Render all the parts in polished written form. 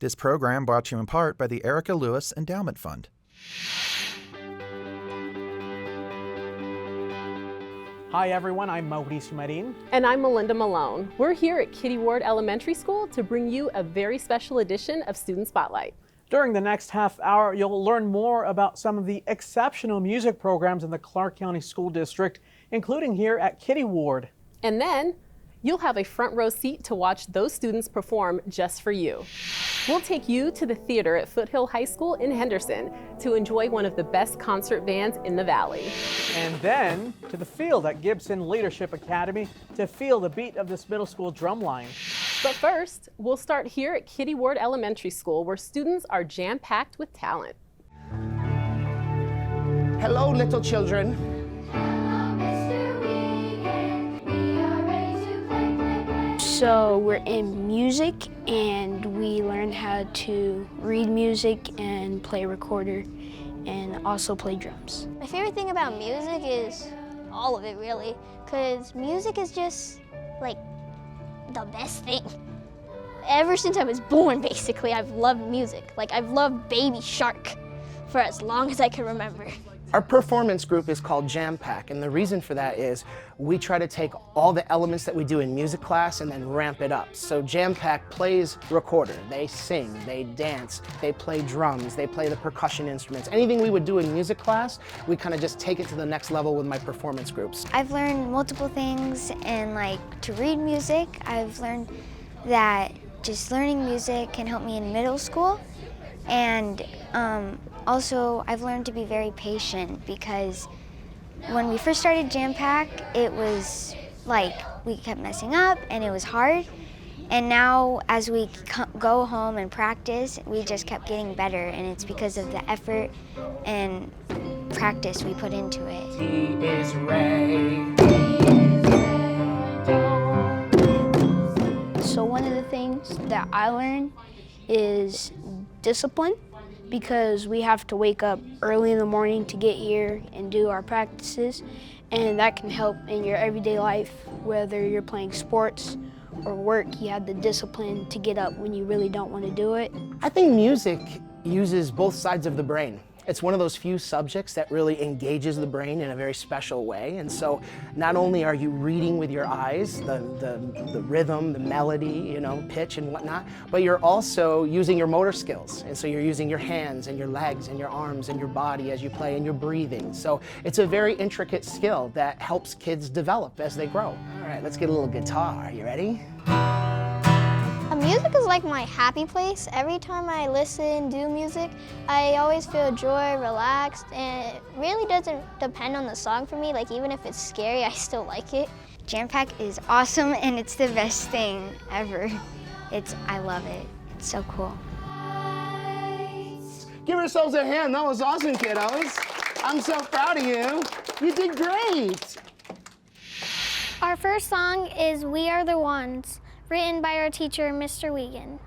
This program brought to you in part by the Erica Lewis Endowment Fund. Hi everyone, I'm Mauricio Marin. And I'm Melinda Malone. We're here at Kitty Ward Elementary School to bring you a very special edition of Student Spotlight. During the next half hour, you'll learn more about some of the exceptional music programs in the Clark County School District, including here at Kitty Ward. And then you'll have a front row seat to watch those students perform just for you. We'll take you to the theater at Foothill High School in Henderson to enjoy one of the best concert bands in the Valley. And then to the field at Gibson Leadership Academy to feel the beat of this middle school drumline. But first, we'll start here at Kitty Ward Elementary School, where students are jam-packed with talent. Hello, little children. So we're in music and we learn how to read music and play recorder and also play drums. My favorite thing about music is all of it really, because music is just like the best thing. Ever since I was born basically, I've loved music. Like I've loved Baby Shark for as long as I can remember. Our performance group is called Jam Pack, and the reason for that is we try to take all the elements that we do in music class and then ramp it up. So Jam Pack plays recorder, they sing, they dance, they play drums, they play the percussion instruments. Anything we would do in music class, we kind of just take it to the next level with my performance groups. I've learned multiple things, and to read music, I've learned that just learning music can help me in middle school. And also, I've learned to be very patient, because when we first started Jam Pack, it was we kept messing up and it was hard. And now, as we go home and practice, we just kept getting better, and it's because of the effort and practice we put into it. He is Ray. So one of the things that I learned is discipline, because we have to wake up early in the morning to get here and do our practices, and that can help in your everyday life. Whether you're playing sports or work, you have the discipline to get up when you really don't want to do it. I think music uses both sides of the brain. It's one of those few subjects that really engages the brain in a very special way. And so not only are you reading with your eyes, the rhythm, the melody, pitch and whatnot, but you're also using your motor skills. And so you're using your hands and your legs and your arms and your body as you play, and you're breathing. So it's a very intricate skill that helps kids develop as they grow. All right, let's get a little guitar. You ready? Music is like my happy place. Every time I listen, do music, I always feel joy, relaxed, and it really doesn't depend on the song for me. Even if it's scary, I still like it. Jam Pack is awesome, and it's the best thing ever. I love it. It's so cool. Give yourselves a hand. That was awesome, kiddos. I'm so proud of you. You did great. Our first song is We Are the Ones, written by our teacher, Mr. Wiegand.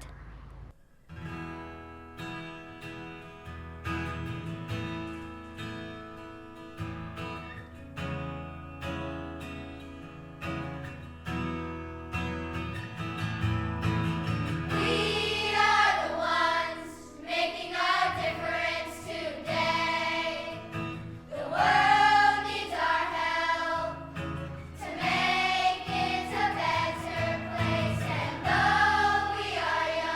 Make it a better place, and though we are young.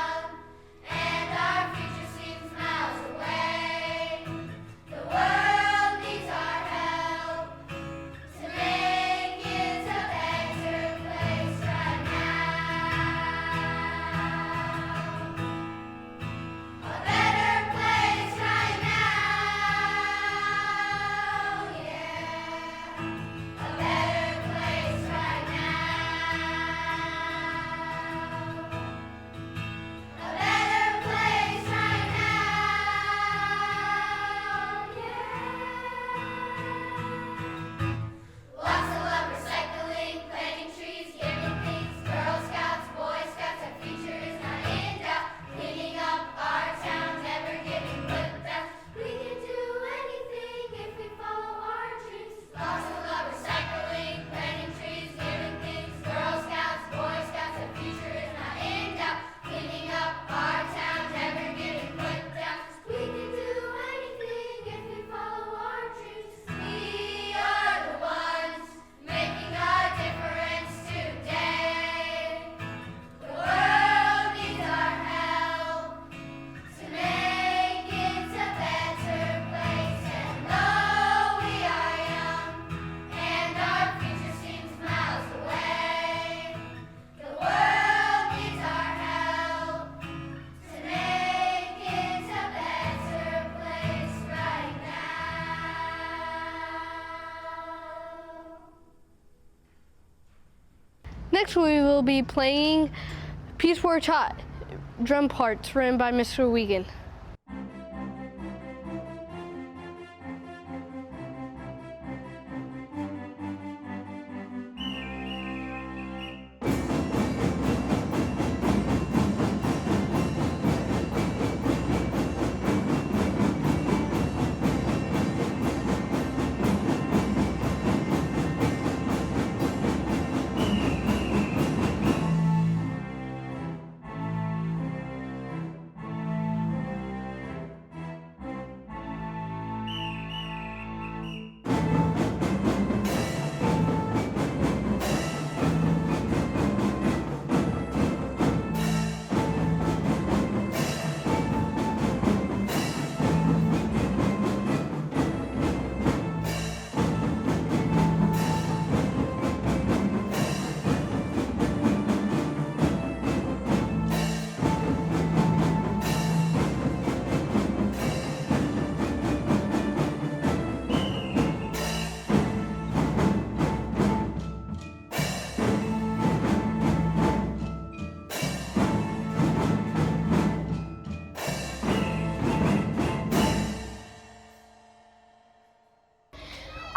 next we will be playing PS4 Chat, drum parts written by Mr. Wiegand.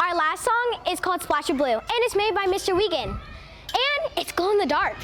Our last song is called Splash of Blue, and it's made by Mr. Wiegand. And it's glow in the dark.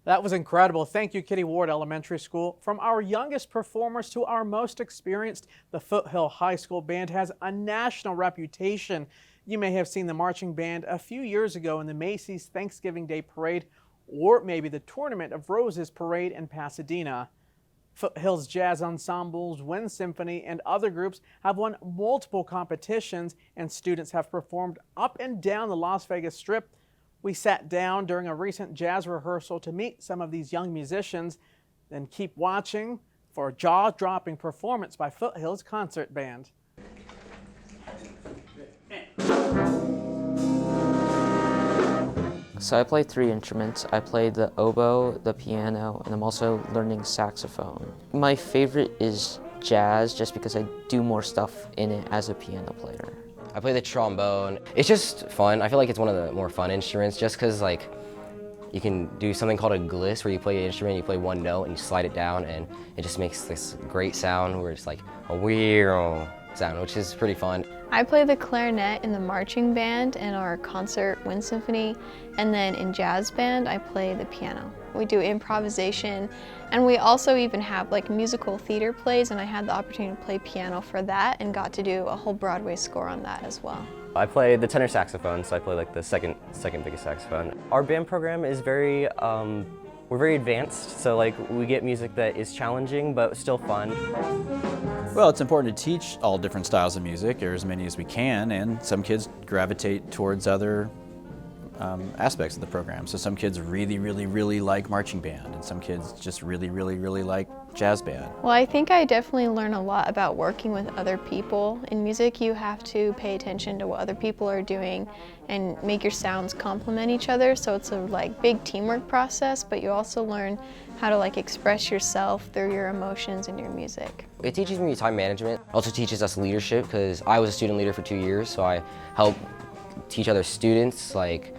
That was incredible. Thank you, Kitty Ward Elementary School. From our youngest performers to our most experienced, the Foothill High School Band has a national reputation. You may have seen the marching band a few years ago in the Macy's Thanksgiving Day Parade, or maybe the Tournament of Roses Parade in Pasadena. Foothills Jazz Ensembles, Wind Symphony, and other groups have won multiple competitions, and students have performed up and down the Las Vegas Strip. We sat down during a recent jazz rehearsal to meet some of these young musicians, then keep watching for a jaw-dropping performance by Foothills Concert Band. So I play 3 instruments. I play the oboe, the piano, and I'm also learning saxophone. My favorite is jazz just because I do more stuff in it as a piano player. I play the trombone. It's just fun. I feel like it's one of the more fun instruments just because like you can do something called a gliss where you play an instrument, you play one note and you slide it down and it just makes this great sound where it's like a weird sound, which is pretty fun. I play the clarinet in the marching band in our concert wind symphony, and then in jazz band I play the piano. We do improvisation, and we also even have like musical theater plays, and I had the opportunity to play piano for that and got to do a whole Broadway score on that as well. I play the tenor saxophone, so I play like the second biggest saxophone. Our band program is very, we're very advanced, so like we get music that is challenging but still fun. Well, it's important to teach all different styles of music, or as many as we can, and some kids gravitate towards other aspects of the program. So some kids really like marching band, and some kids just really like jazz band. Well, I think I definitely learn a lot about working with other people. In music, you have to pay attention to what other people are doing and make your sounds complement each other. So it's a like big teamwork process, but you also learn how to like express yourself through your emotions in your music. It teaches me time management. It also teaches us leadership because I was a student leader for 2 years, so I help teach other students, like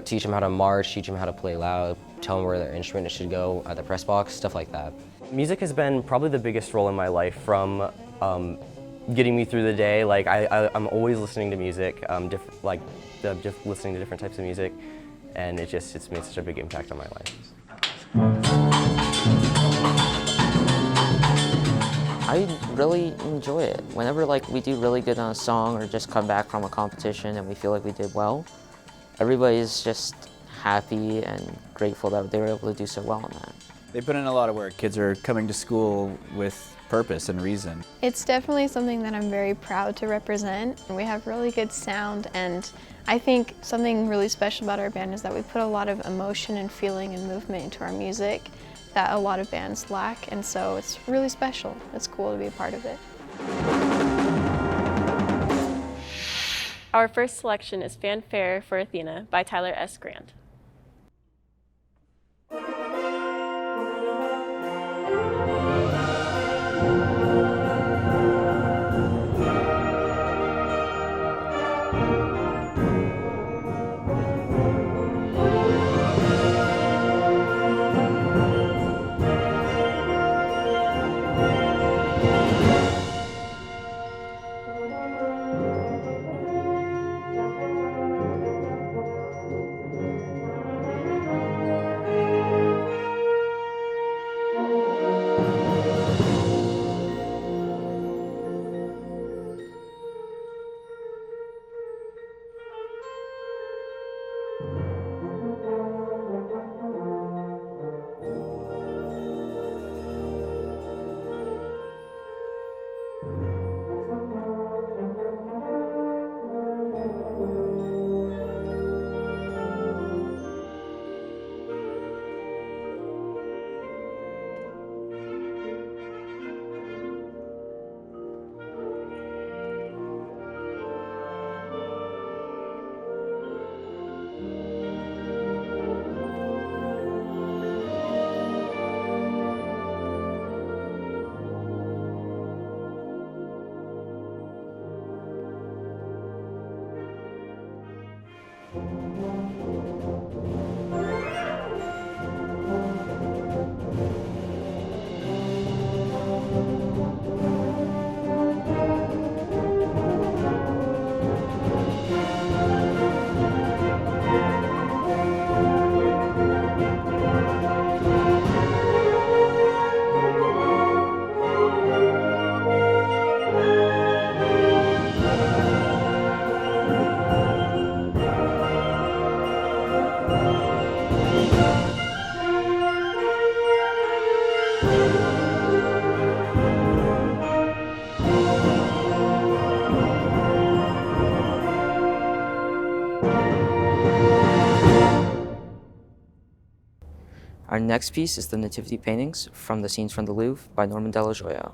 teach them how to march, teach them how to play loud, tell them where their instrument should go at the press box, stuff like that. Music has been probably the biggest role in my life from getting me through the day. Like I'm always listening to music, just listening to different types of music, and it's made such a big impact on my life. I really enjoy it. Whenever like we do really good on a song or just come back from a competition and we feel like we did well, everybody's just happy and grateful that they were able to do so well on that. They put in a lot of work. Kids are coming to school with purpose and reason. It's definitely something that I'm very proud to represent. We have really good sound, and I think something really special about our band is that we put a lot of emotion and feeling and movement into our music that a lot of bands lack, and so it's really special. It's cool to be a part of it. Our first selection is Fanfare for Athena by Tyler S. Grant. Our next piece is the Nativity Paintings from the Scenes from the Louvre by Norman Delajoyo.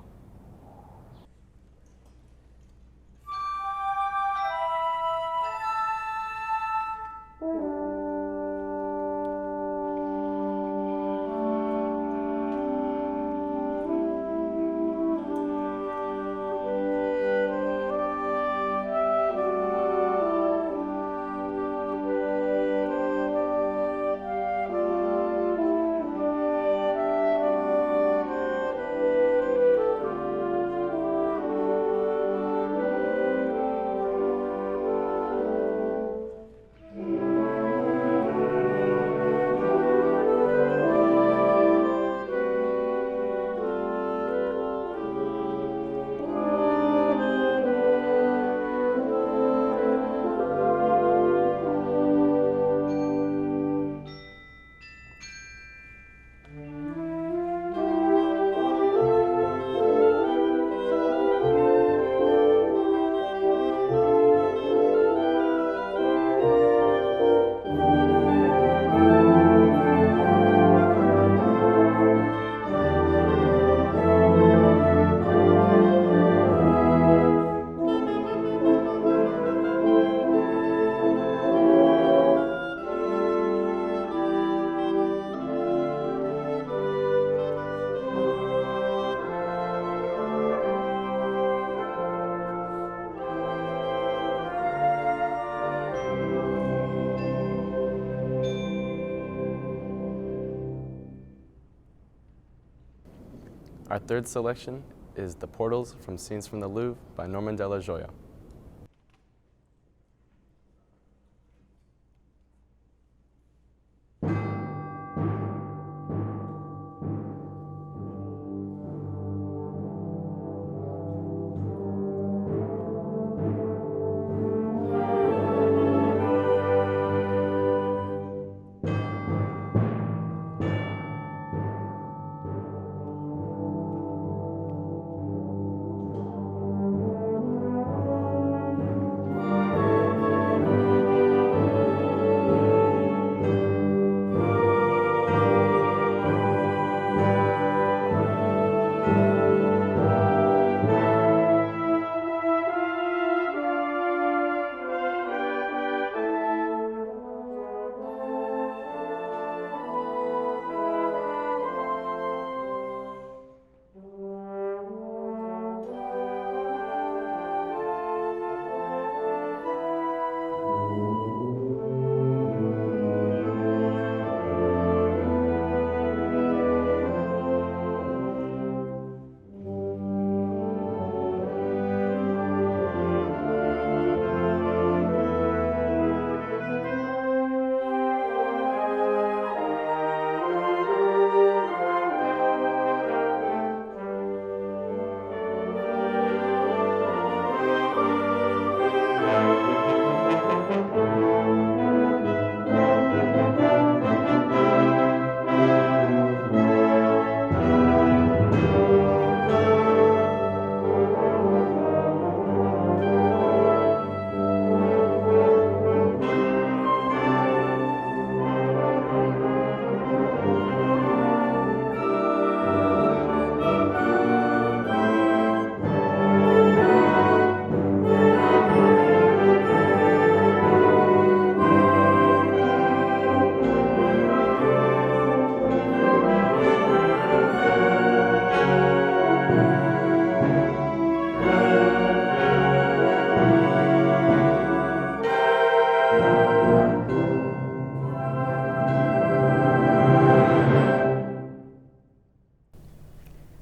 Our third selection is The Portals from Scenes from the Louvre by Norman de la Joya.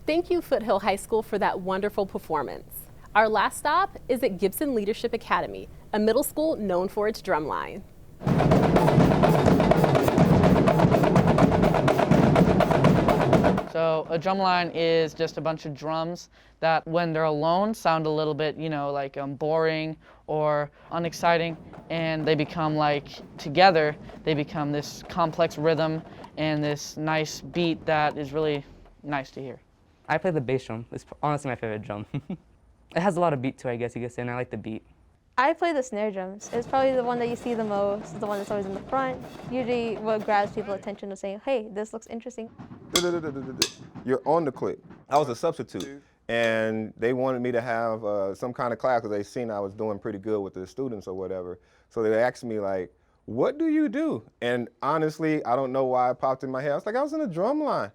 Thank you, Foothill High School, for that wonderful performance. Our last stop is at Gibson Leadership Academy, a middle school known for its drumline. So a drumline is just a bunch of drums that when they're alone sound a little bit, like boring or unexciting, and they become like together, they become this complex rhythm and this nice beat that is really nice to hear. I play the bass drum. It's honestly my favorite drum. It has a lot of beat to it, I guess you could say, and I like the beat. I play the snare drums. It's probably the one that you see the most, the one that's always in the front. Usually what grabs people's attention is saying, hey, this looks interesting. You're on the click. I was a substitute, and they wanted me to have some kind of class because they seen I was doing pretty good with the students or whatever. So they asked me, like, what do you do? And honestly, I don't know why it popped in my head. I was like, I was in a drum line.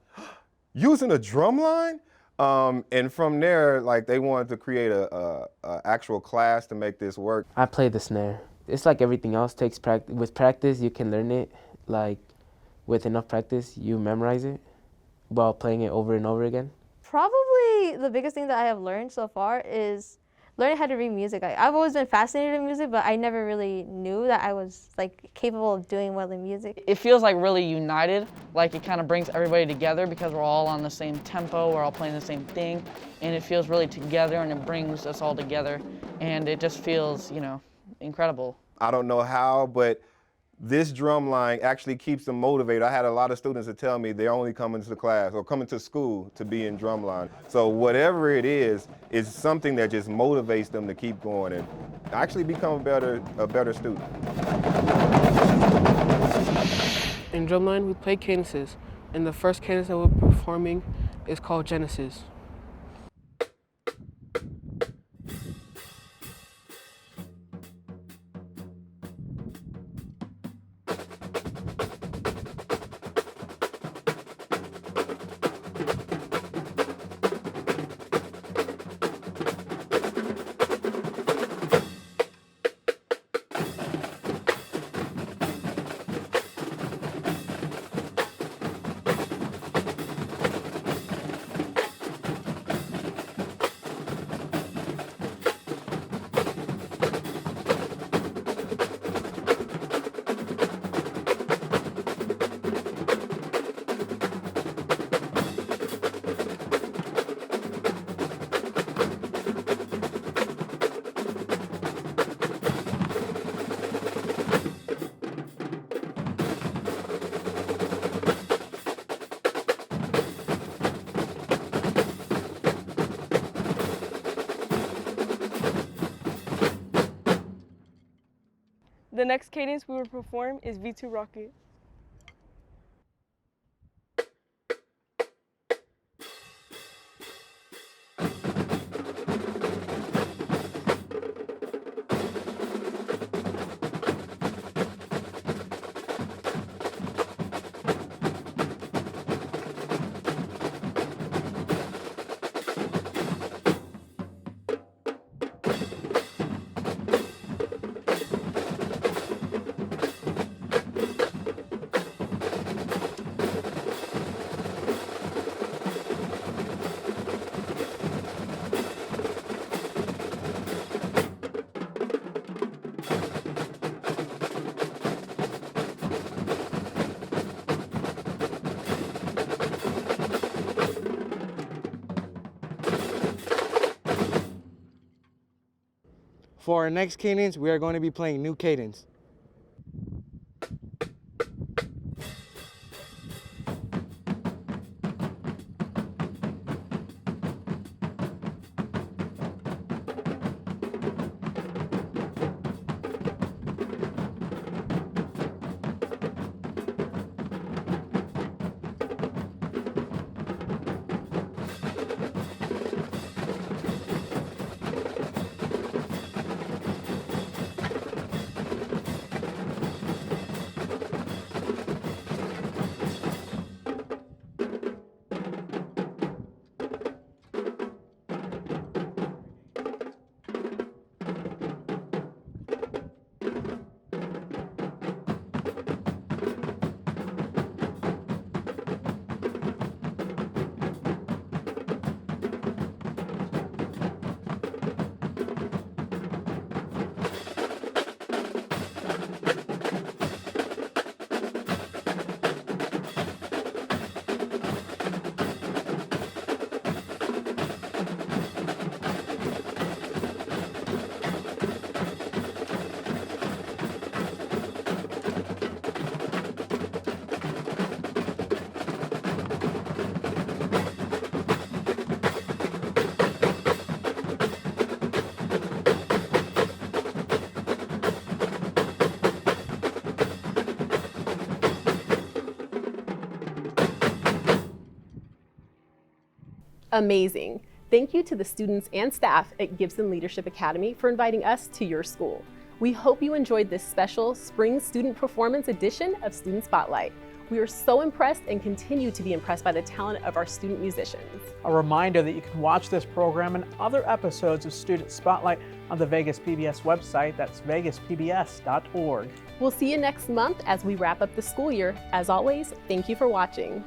You was in a drum line? And from there, like, they wanted to create a actual class to make this work. I play the snare. It's like everything else takes practice. With practice, you can learn it. Like, with enough practice, you memorize it while playing it over and over again. Probably the biggest thing that I have learned so far is learning how to read music. I've always been fascinated in music, but I never really knew that I was like capable of doing well in music. It feels like really united, like it kind of brings everybody together because we're all on the same tempo, we're all playing the same thing, and it feels really together and it brings us all together, and it just feels, incredible. I don't know how, but this drum line actually keeps them motivated. I had a lot of students that tell me they're only coming to class or coming to school to be in drumline. So whatever it is something that just motivates them to keep going and actually become a better student. In drumline, we play cadences, and the first cadence that we're performing is called Cadences. The next cadence we will perform is V2 Rocket. For our next cadence, we are going to be playing New Cadence. Amazing. Thank you to the students and staff at Gibson Leadership Academy for inviting us to your school. We hope you enjoyed this special Spring Student Performance edition of Student Spotlight. We are so impressed and continue to be impressed by the talent of our student musicians. A reminder that you can watch this program and other episodes of Student Spotlight on the Vegas PBS website. That's vegaspbs.org. We'll see you next month as we wrap up the school year. As always, thank you for watching.